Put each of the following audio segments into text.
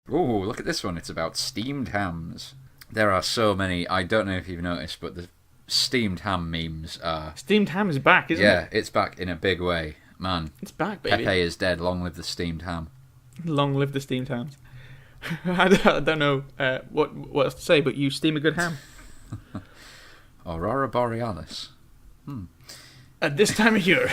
Ooh, look at this one. It's about steamed hams. There are so many. I don't know if you've noticed, but the steamed ham memes are... Steamed ham is back, isn't it? Yeah, it's back in a big way. Man, It's back, baby. Pepe is dead. Long live the steamed ham. Long live the steamed hams. I don't know what else to say, but you steam a good ham. Aurora Borealis. At this time of year.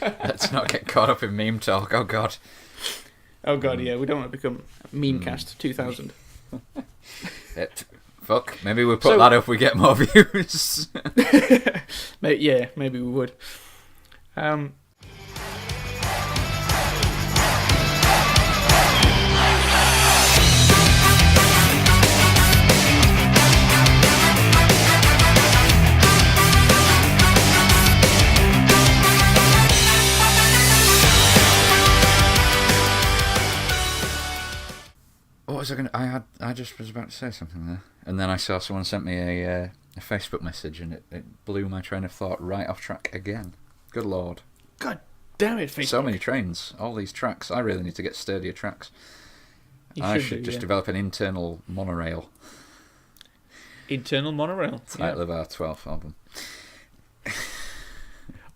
Let's not get caught up in meme talk. Oh, God. Oh, God, yeah. We don't want to become Memecast 2000. Fuck. Maybe we'll put that up if we get more views. Yeah, maybe we would. What was I going to... I just was about to say something there. And then I saw someone sent me a Facebook message and it blew my train of thought right off track again. Good Lord. God damn it, Facebook. So many trains. All these tracks. I really need to get sturdier tracks. I should just develop an internal monorail. Internal monorail. Title of our 12th album.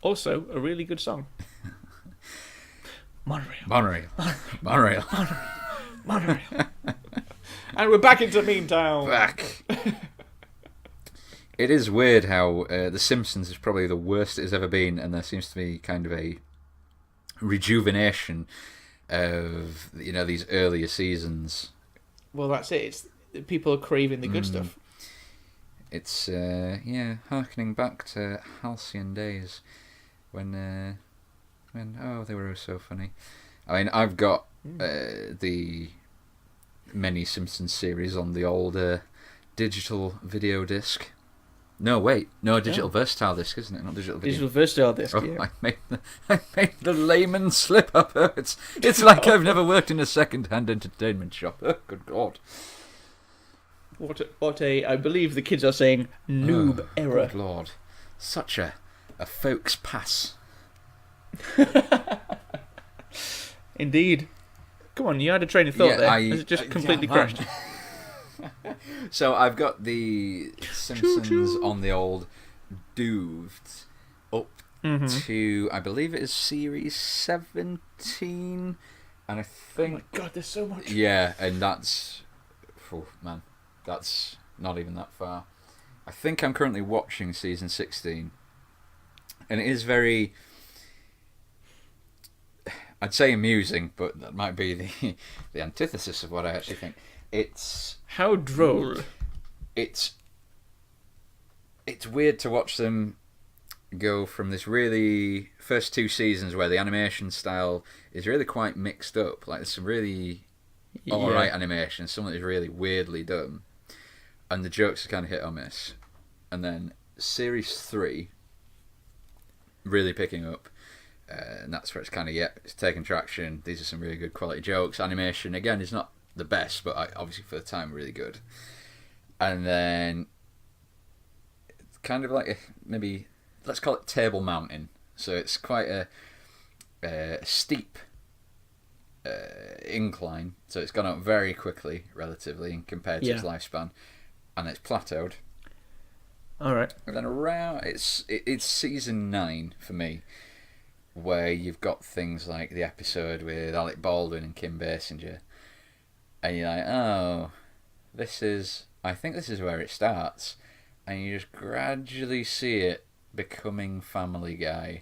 Also, a really good song. Monorail. Monorail. Monorail. Monorail. And we're back into Meantown. Back. It is weird how The Simpsons is probably the worst it has ever been, and there seems to be kind of a rejuvenation of these earlier seasons. Well, that's it. It's people are craving the good stuff. It's harkening back to halcyon days when they were so funny. I mean, I've got the many Simpsons series on the old digital video disc. No, wait. No, digital versatile disc, isn't it? Not digital video. Digital versatile disc, Oh, yeah. I made the layman slip up. It's like I've never worked in a second-hand entertainment shop. Oh, good God. What I believe the kids are saying, noob error. Good Lord. Such a folks pass. Indeed. Come on, you had a train of thought there. Has it just completely crashed? So I've got the Simpsons on the old Dooved up to, I believe it is series 17, and I think... Oh my God, there's so much. Yeah, and that's... Oh, man, that's not even that far. I think I'm currently watching season 16, and it is very... I'd say amusing, but that might be the antithesis of what I actually think. It's... How droll. It's weird to watch them go from this really... First two seasons where the animation style is really quite mixed up. Like, there's some really alright animation, some that is really weirdly done. And the jokes are kind of hit or miss. And then series 3, really picking up. And that's where it's kind of, it's taking traction. These are some really good quality jokes. Animation, again, is not the best, but obviously for the time, really good. And then, it's kind of like maybe, let's call it Table Mountain. So it's quite a steep incline. So it's gone up very quickly, relatively, compared to its lifespan. And it's plateaued. All right. And then around, it's season 9 for me, where you've got things like the episode with Alec Baldwin and Kim Basinger, and you're like, oh, I think this is where it starts, and you just gradually see it becoming Family Guy.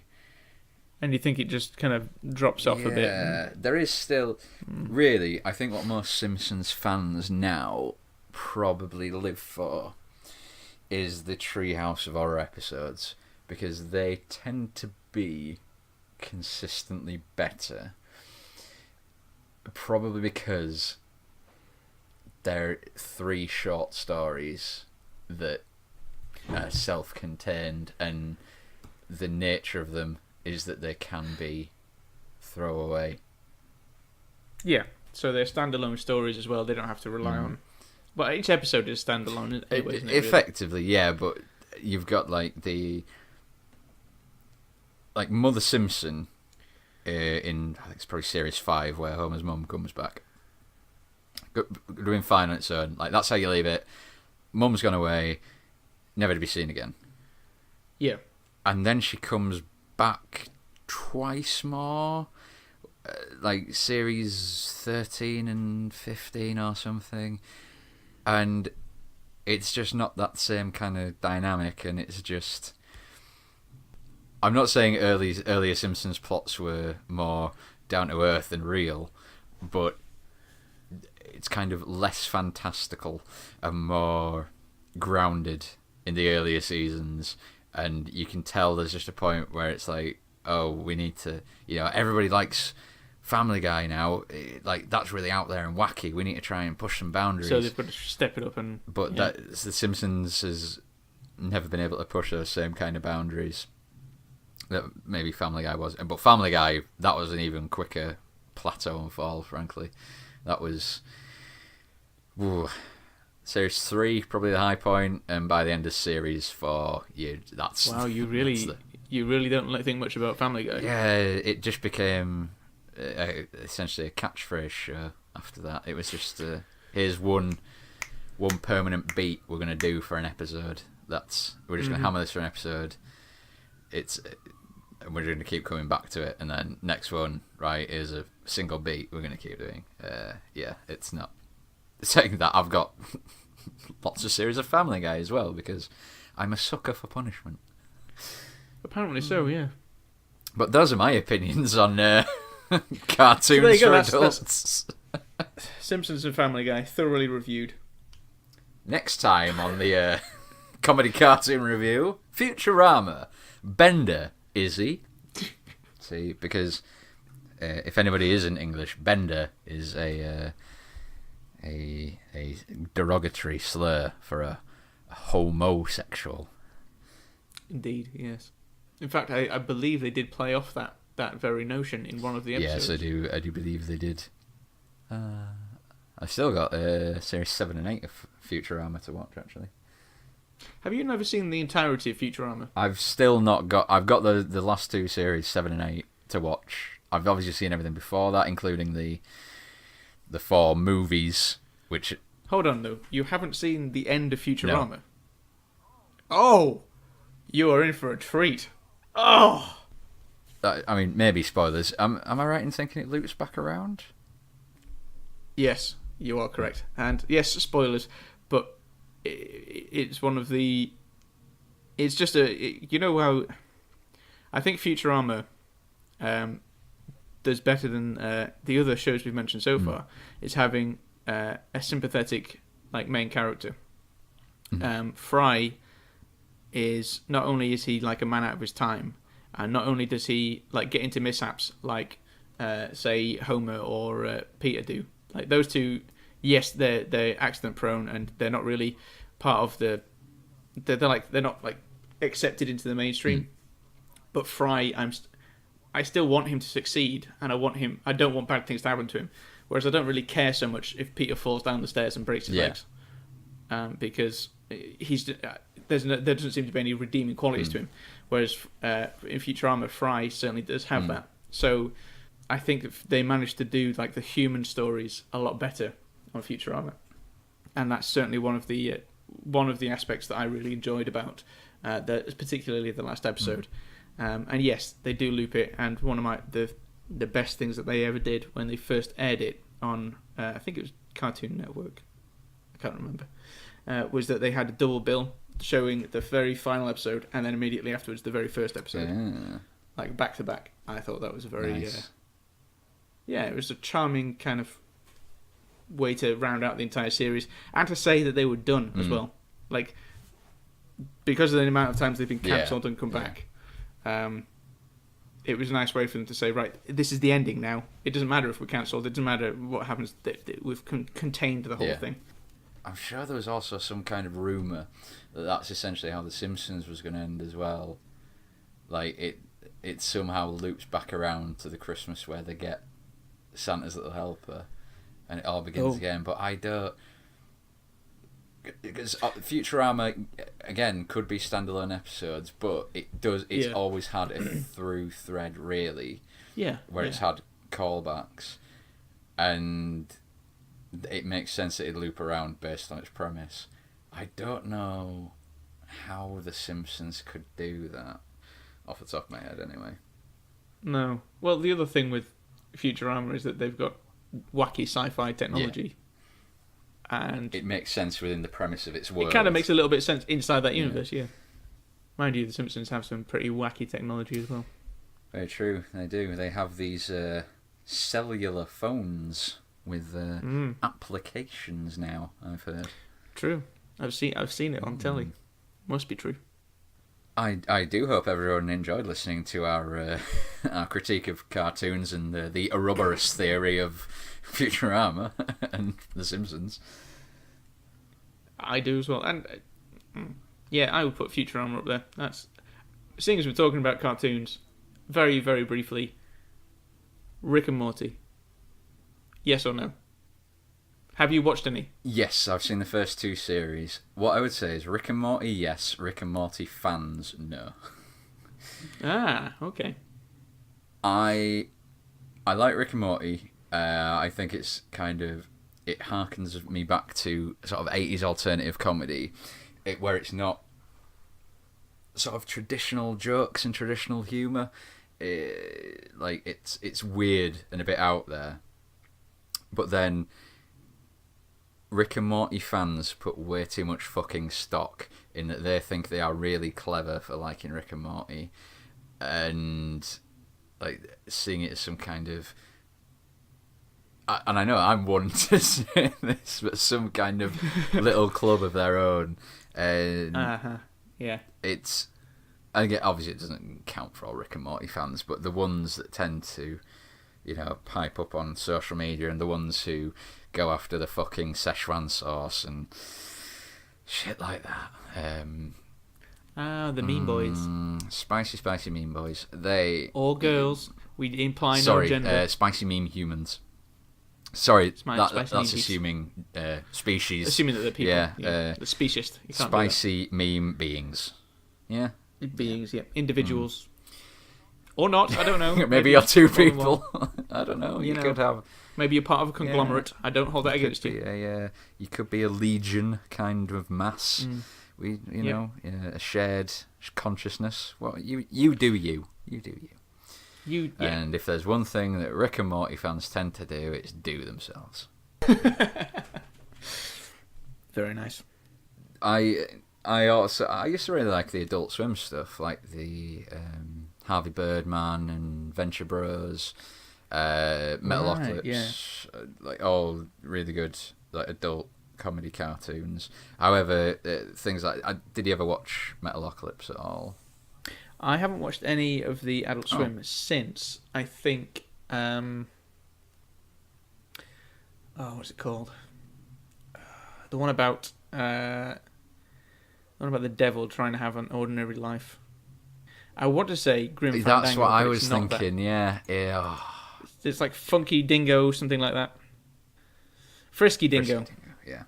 And you think it just kind of drops off a bit. Yeah, there is still, really, I think what most Simpsons fans now probably live for is the Treehouse of Horror episodes, because they tend to be consistently better, probably because they're 3 short stories that are self-contained, and the nature of them is that they can be throwaway. Yeah, so they're standalone stories as well. They don't have to rely on... Well, each episode is standalone anyway, isn't it, effectively, really? Yeah, but you've got like Mother Simpson in, I think it's probably series 5, where Homer's mum comes back. doing fine on its own. Like, that's how you leave it. Mum's gone away, never to be seen again. Yeah. And then she comes back twice more, like series 13 and 15 or something. And it's just not that same kind of dynamic, and it's just... I'm not saying earlier Simpsons plots were more down to earth and real, but it's kind of less fantastical and more grounded in the earlier seasons, and you can tell there's just a point where it's like, oh, we need to, everybody likes Family Guy now, like that's really out there and wacky, we need to try and push some boundaries. So they've got to step it up But the Simpsons has never been able to push those same kind of boundaries that maybe Family Guy was. But Family Guy, that was an even quicker plateau and fall, frankly. That was... Series 3, probably the high point, and by the end of Series 4, that's... Wow, you really don't think much about Family Guy. Yeah, it just became essentially a catchphrase show after that. It was just, here's one permanent beat we're going to do for an episode. We're just going to hammer this for an episode. And we're going to keep coming back to it, and then next one, right, is a single beat we're going to keep doing. It's not saying that I've got lots of series of Family Guy as well, because I'm a sucker for punishment. Apparently so, yeah. But those are my opinions on cartoons for adults. That's Simpsons and Family Guy, thoroughly reviewed. Next time on the comedy cartoon review, Futurama. Bender, is he? See, because if anybody isn't English, Bender is a derogatory slur for a homosexual. Indeed, yes. In fact, I believe they did play off that very notion in one of the episodes. Yes, I do believe they did. I've still got series 7 and 8 of Futurama to watch, actually. Have you never seen the entirety of Futurama? I've still not got... I've got the last two series, 7 and 8, to watch. I've obviously seen everything before that, including the 4 movies, which... Hold on, though. You haven't seen the end of Futurama? No. Oh! You are in for a treat. Oh! I mean, maybe spoilers. Am I right in thinking it loops back around? Yes, you are correct. And yes, spoilers, but it's one of the... It's just you know how... I think Futurama does better than the other shows we've mentioned so far. Is having a sympathetic main character. Fry is... Not only is he like a man out of his time, and not only does he get into mishaps like say Homer or Peter do. Like those two, yes, they're accident prone and they're not really part of the. They're not accepted into the mainstream. But Fry, I still want him to succeed, and I don't want bad things to happen to him. Whereas I don't really care so much if Peter falls down the stairs and breaks his legs, because there doesn't seem to be any redeeming qualities to him. Whereas in Futurama, Fry certainly does have that. So I think they managed to do the human stories a lot better on Futurama, and that's certainly one of the aspects that I really enjoyed about particularly the last episode. And yes, they do loop it, and one of the best things that they ever did when they first aired it on I think it was Cartoon Network, I can't remember, was that they had a double bill showing the very final episode and then immediately afterwards the very first episode, back to back. I thought that was a very nice. It was a charming kind of way to round out the entire series, and to say that they were done as well, because of the amount of times they've been cancelled and come back. It was a nice way for them to say, right, this is the ending now. It doesn't matter if we're cancelled. It doesn't matter what happens. We've contained the whole thing. I'm sure there was also some kind of rumour that that's essentially how The Simpsons was going to end as well. It somehow loops back around to the Christmas where they get Santa's Little Helper, and it all begins again. But I don't... Because Futurama, again, could be standalone episodes, but it's always had a through thread, really. Where it's had callbacks. And it makes sense that it'd loop around based on its premise. I don't know how The Simpsons could do that, off the top of my head, anyway. No. Well, the other thing with Futurama is that they've got wacky sci-fi technology. And it makes sense within the premise of its world. It kind of makes a little bit of sense inside that universe, yeah. Mind you, The Simpsons have some pretty wacky technology as well. Very true, they do. They have these cellular phones with applications now, I've heard. True. I've seen it on telly. Must be true. I do hope everyone enjoyed listening to our our critique of cartoons and the Ouroboros theory of Futurama and The Simpsons. I do as well, and yeah, I would put Futurama up there. That's seeing as we're talking about cartoons, very very briefly. Rick and Morty. Yes or no? Have you watched any? Yes, I've seen the first 2 series. What I would say is Rick and Morty, yes. Rick and Morty fans, no. Ah, okay. I like Rick and Morty. I think it's kind of... It harkens me back to sort of 80s alternative comedy, where it's not sort of traditional jokes and traditional humour. Like, it's weird and a bit out there. But then... Rick and Morty fans put way too much fucking stock in that they think they are really clever for liking Rick and Morty, and like seeing it as some kind of, and I know I'm one to say this, but some kind of little club of their own. And yeah, it's, again, obviously it doesn't count for all Rick and Morty fans, but the ones that tend to, pipe up on social media and the ones who go after the fucking Szechuan sauce and shit like that. The Mean Boys. Spicy Mean Boys. They... Or girls. We imply no gender. Spicy Meme Humans. Sorry, that's memes. assuming species. Assuming that they're people. Yeah. The speciest. Spicy Meme Beings. Yeah? Beings, yeah. Individuals. Or not, I don't know. Maybe you're 2 people. I don't know. You could have... Maybe you're part of a conglomerate. I don't hold that against you. You could be a legion kind of mass. A shared consciousness. Well, you do you. You do you. And if there's one thing that Rick and Morty fans tend to do, it's do themselves. Very nice. I used to really like the Adult Swim stuff, like the Harvey Birdman and Venture Bros. Metalocalypse, like all really good like adult comedy cartoons. However, things like did you ever watch Metalocalypse at all? I haven't watched any of the Adult Swim since I think what's it called? The one about the devil trying to have an ordinary life. I want to say Grim Fandango. That's what I was thinking. Yeah. It's like Funky Dingo, something like that. Frisky Dingo. Yeah.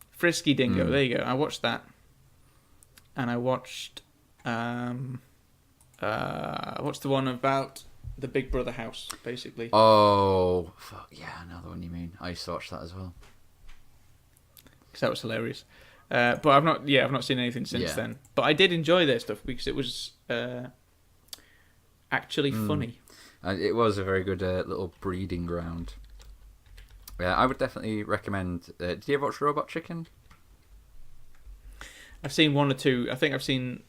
Frisky Dingo. There you go. I watched that, and I watched what's the one about the Big Brother house, basically. Oh, fuck yeah, I know the one you mean. I used to watch that as well. Because that was hilarious. But I've not seen anything since then. But I did enjoy their stuff because it was actually funny. It was a very good little breeding ground. Yeah, I would definitely recommend... did you ever watch Robot Chicken? I've seen 1 or 2. I think I've seen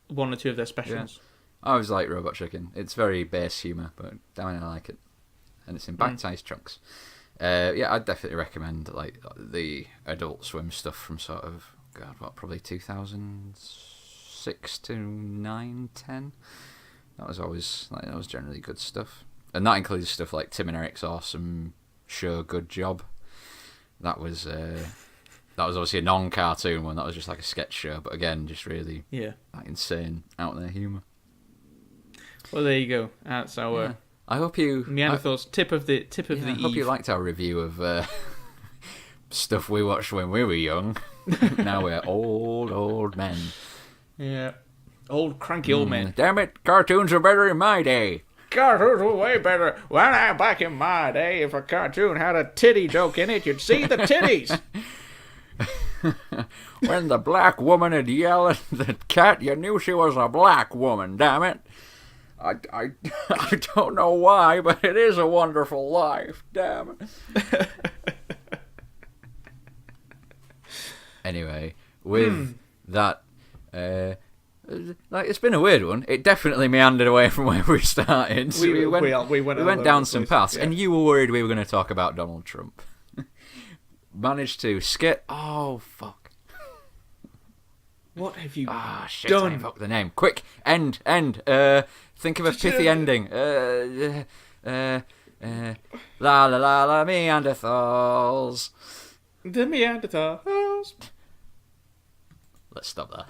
1 or 2 of their specials. Yeah. I always like Robot Chicken. It's very base humour, but damn it, I like it. And it's in bite-sized chunks. I'd definitely recommend like the Adult Swim stuff from sort of, probably 2006 to 9, 10. That was generally good stuff, and that includes stuff like Tim and Eric's awesome show, Good Job. That was obviously a non-cartoon one. That was just like a sketch show, but again, just really like insane out there humour. Well, there you go. That's our. I hope you Neanderthals tip of the eve. I hope you liked our review of stuff we watched when we were young. Now we're old men. Yeah. Old cranky old men. Damn it, cartoons are better in my day. Cartoons were way better. Back in my day, if a cartoon had a titty joke in it, you'd see the titties. When the black woman had yelled at the cat, you knew she was a black woman, damn it. I don't know why, but it is a wonderful life, damn it. Anyway, with that, it's been a weird one. It definitely meandered away from where we started. So we went down some paths, and you were worried we were going to talk about Donald Trump. Managed to skip. Oh, fuck. What have you shit, done? I fucked the name. Quick, end. Think of a pithy ending. La la la la, Neanderthals. The Neanderthals. Let's stop there.